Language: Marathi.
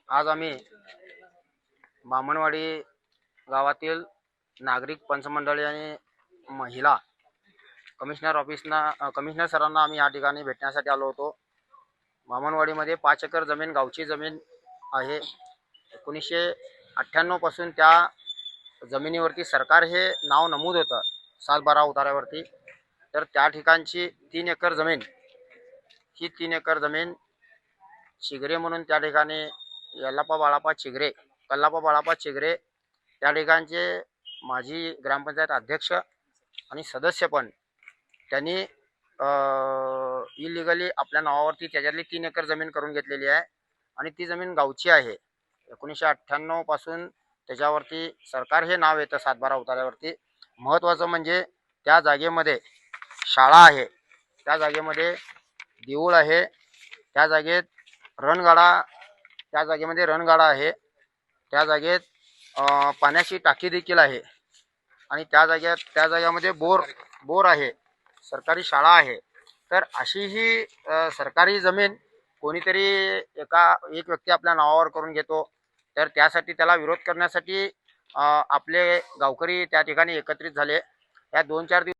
आज आम्ही बामणवाडी गावातील नागरिक पंचमंडळी आणि महिला कमिशनर सरांना आम्ही या ठिकाणी भेटण्यासाठी आलो होतो। बामणवाडीमध्ये 5 एकर जमीन गावची जमीन आहे। 1998 पासून त्या जमिनीवरती सरकार हे नाव नमूद होतं 7/12 उतार्यावरती। तर त्या ठिकाणची 3 एकर जमीन ही 3 एकर जमीन चिगरे म्हणून त्या ठिकाणी कल्लाप्पा बाळाप्पा चिगरे त्या ठिकाणचे माजी ग्रामपंचायत अध्यक्ष आणि सदस्य पण त्यांनी इलिगली आपल्या नावावरती त्याच्यातली 3 एकर जमीन करून घेतलेली आहे आणि ती जमीन गावची आहे। 1998 पासून त्याच्यावरती सरकार हे नाव येतं 7/12 उतार्यावरती। महत्त्वाचं म्हणजे त्या जागेमध्ये शाळा आहे, त्या जागेमध्ये देऊळ आहे, त्या जागेत रणगाडा आहे, त्या जागेत पाण्याची टाकी देखील आहे आणि त्या जागेमध्ये बोर आहे, सरकारी शाळा आहे। तर अशी ही सरकारी जमीन कोणीतरी एक व्यक्ती आपल्या नावावर करून घेतो। तर त्यासाठी त्याला विरोध करण्यासाठी आपले गावकरी त्या ठिकाणी एकत्रित झाले। या 2-4 दिवस